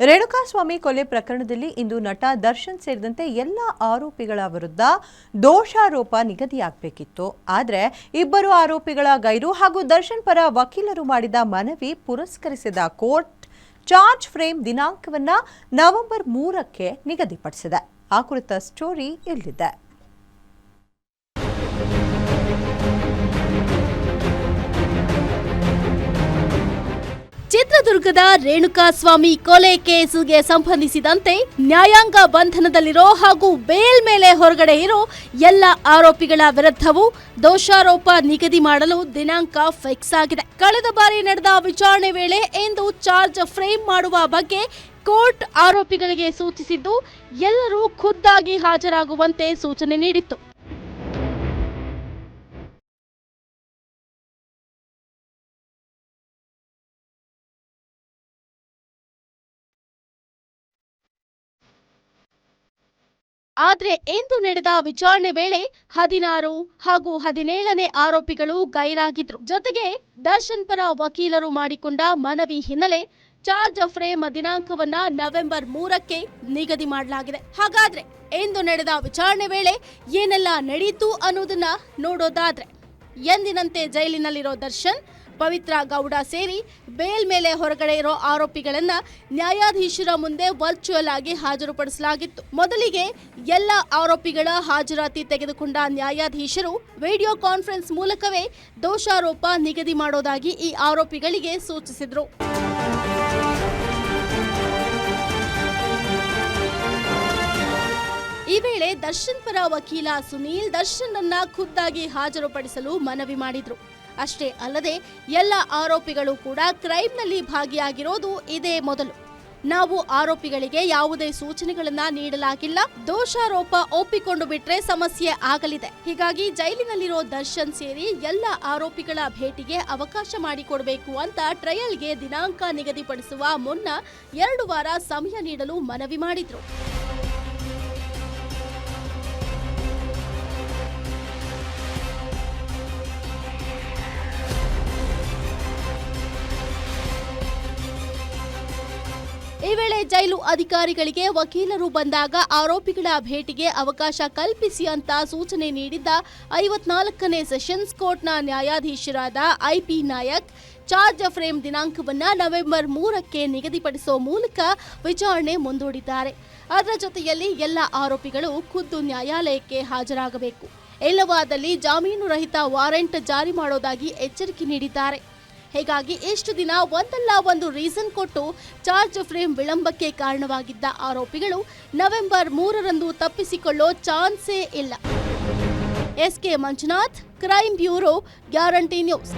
ರೇಣುಕಾಸ್ವಾಮಿ ಕೊಲೆ ಪ್ರಕರಣದಲ್ಲಿ ಇಂದು ನಟ ದರ್ಶನ್ ಸೇರಿದಂತೆ ಎಲ್ಲ ಆರೋಪಿಗಳ ವಿರುದ್ಧ ದೋಷಾರೋಪ ನಿಗದಿಯಾಗಬೇಕಿತ್ತು. ಆದರೆ ಇಬ್ಬರು ಆರೋಪಿಗಳ ಗೈರು ಹಾಗೂ ದರ್ಶನ್ ಪರ ವಕೀಲರು ಮಾಡಿದ ಮನವಿ ಪುರಸ್ಕರಿಸಿದ ಕೋರ್ಟ್ ಚಾರ್ಜ್ ಫ್ರೇಮ್ ದಿನಾಂಕವನ್ನು ನವೆಂಬರ್ 3ಕ್ಕೆ ನಿಗದಿಪಡಿಸಿದೆ. ಆ ಕುರಿತ ಸ್ಟೋರಿ ಇಲ್ಲಿದೆ. ಚಿತ್ರದುರ್ಗದ ರೇಣುಕಾಸ್ವಾಮಿ ಕೊಲೆ ಕೇಸಿಗೆ ಸಂಬಂಧಿಸಿದಂತೆ ನ್ಯಾಯಾಂಗ ಬಂಧನದಲ್ಲಿರೋ ಹಾಗೂ ಬೇಲ್ ಮೇಲೆ ಹೊರಗಡೆ ಇರೋ ಎಲ್ಲ ಆರೋಪಿಗಳ ವಿರುದ್ಧವೂ ದೋಷಾರೋಪ ನಿಗದಿ ಮಾಡಲು ದಿನಾಂಕ ಫಿಕ್ಸ್ ಆಗಿದೆ. ಕಳೆದ ಬಾರಿ ನಡೆದ ವಿಚಾರಣೆ ವೇಳೆ ಇಂದು ಚಾರ್ಜ್ ಫ್ರೇಮ್ ಮಾಡುವ ಬಗ್ಗೆ ಕೋರ್ಟ್ ಆರೋಪಿಗಳಿಗೆ ಸೂಚಿಸಿದ್ದು, ಎಲ್ಲರೂ ಖುದ್ದಾಗಿ ಹಾಜರಾಗುವಂತೆ ಸೂಚನೆ ನೀಡಿತ್ತು. ಆದರೆ ಇಂದು ನಡೆದ ವಿಚಾರಣೆ ವೇಳೆ 16 ಹಾಗೂ 17ನೇ ಆರೋಪಿಗಳು ಗೈರಾಗಿದ್ರು. ಜೊತೆಗೆ ದರ್ಶನ್ ಪರ ವಕೀಲರು ಮಾಡಿಕೊಂಡ ಮನವಿ ಹಿನ್ನೆಲೆ ಚಾರ್ಜ್ ಫ್ರೇಮ್ ದಿನಾಂಕವನ್ನ ನವೆಂಬರ್ 3ಕ್ಕೆ ನಿಗದಿ ಮಾಡಲಾಗಿದೆ. ಹಾಗಾದ್ರೆ ಇಂದು ನಡೆದ ವಿಚಾರಣೆ ವೇಳೆ ಏನೆಲ್ಲ ನಡೆಯಿತು ಅನ್ನೋದನ್ನ ನೋಡೋದಾದ್ರೆ, ಎಂದಿನಂತೆ ಜೈಲಿನಲ್ಲಿರೋ ದರ್ಶನ್, ಪವಿತ್ರ ಗೌಡ ಸೇರಿ ಬೇಲ್ ಮೇಲೆ ಹೊರಗಡೆ ಇರೋ ಆರೋಪಿಗಳನ್ನ ನ್ಯಾಯಾಧೀಶರ ಮುಂದೆ ವರ್ಚುವಲ್ ಆಗಿ ಹಾಜರುಪಡಿಸಲಾಗಿತ್ತು. ಮೊದಲಿಗೆ ಎಲ್ಲ ಆರೋಪಿಗಳ ಹಾಜರಾತಿ ತೆಗೆದುಕೊಂಡ ನ್ಯಾಯಾಧೀಶರು ವಿಡಿಯೋ ಕಾನ್ಫರೆನ್ಸ್ ಮೂಲಕವೇ ದೋಷಾರೋಪ ನಿಗದಿ ಮಾಡೋದಾಗಿ ಈ ಆರೋಪಿಗಳಿಗೆ ಸೂಚಿಸಿದ್ರು. ಈ ವೇಳೆ ದರ್ಶನ್ ಪರ ವಕೀಲ ಸುನೀಲ್ ದರ್ಶನ್ ಅನ್ನ ಖುದ್ದಾಗಿ ಹಾಜರುಪಡಿಸಲು ಮನವಿ ಮಾಡಿದ್ರು. ಅಷ್ಟೇ ಅಲ್ಲದೆ ಎಲ್ಲ ಆರೋಪಿಗಳು ಕೂಡ ಕ್ರೈಮ್ನಲ್ಲಿ ಭಾಗಿಯಾಗಿರೋದು ಇದೇ ಮೊದಲು. ನಾವು ಆರೋಪಿಗಳಿಗೆ ಯಾವುದೇ ಸೂಚನೆಗಳನ್ನ ನೀಡಲಾಗಿಲ್ಲ. ದೋಷಾರೋಪ ಒಪ್ಪಿಕೊಂಡು ಬಿಟ್ರೆ ಸಮಸ್ಯೆ ಆಗಲಿದೆ. ಹೀಗಾಗಿ ಜೈಲಿನಲ್ಲಿರೋ ದರ್ಶನ್ ಸೇರಿ ಎಲ್ಲ ಆರೋಪಿಗಳ ಭೇಟಿಗೆ ಅವಕಾಶ ಮಾಡಿಕೊಡಬೇಕು ಅಂತ ಟ್ರಯಲ್ಗೆ ದಿನಾಂಕ ನಿಗದಿಪಡಿಸುವ ಮುನ್ನ 2 ವಾರ ಸಮಯ ನೀಡಲು ಮನವಿ ಮಾಡಿದ್ರು. ಈ ವೇಳೆ ಜೈಲು ಅಧಿಕಾರಿಗಳಿಗೆ ವಕೀಲರು ಬಂದಾಗ ಆರೋಪಿಗಳ ಭೇಟಿಗೆ ಅವಕಾಶ ಕಲ್ಪಿಸಿ ಅಂತ ಸೂಚನೆ ನೀಡಿದ್ದ 54ನೇ ಸೆಷನ್ಸ್ ಕೋರ್ಟ್ನ ನ್ಯಾಯಾಧೀಶರಾದ ಐಪಿ ನಾಯಕ್ ಚಾರ್ಜ್ ಫ್ರೇಮ್ ದಿನಾಂಕವನ್ನ ನವೆಂಬರ್ 3ಕ್ಕೆ ನಿಗದಿಪಡಿಸುವ ಮೂಲಕ ವಿಚಾರಣೆ ಮುಂದೂಡಿದ್ದಾರೆ. ಅದರ ಜೊತೆಯಲ್ಲಿ ಎಲ್ಲ ಆರೋಪಿಗಳು ಖುದ್ದು ನ್ಯಾಯಾಲಯಕ್ಕೆ ಹಾಜರಾಗಬೇಕು, ಇಲ್ಲವಾದಲ್ಲಿ ಜಾಮೀನು ರಹಿತ ವಾರೆಂಟ್ ಜಾರಿ ಮಾಡೋದಾಗಿ ಎಚ್ಚರಿಕೆ ನೀಡಿದ್ದಾರೆ. ಹೀಗಾಗಿ ಇಷ್ಟು ದಿನ ಒಂದಲ್ಲ ಒಂದು ರೀಸನ್ ಕೊಟ್ಟು ಚಾರ್ಜ್ ಫ್ರೇಮ್ ವಿಳಂಬಕ್ಕೆ ಕಾರಣವಾಗಿದ್ದ ಆರೋಪಿಗಳು ನವೆಂಬರ್ 3ರಂದು ತಪ್ಪಿಸಿಕೊಳ್ಳೋ ಚಾನ್ಸೇ ಇಲ್ಲ. S K Manjunath, crime bureau, guarantee news.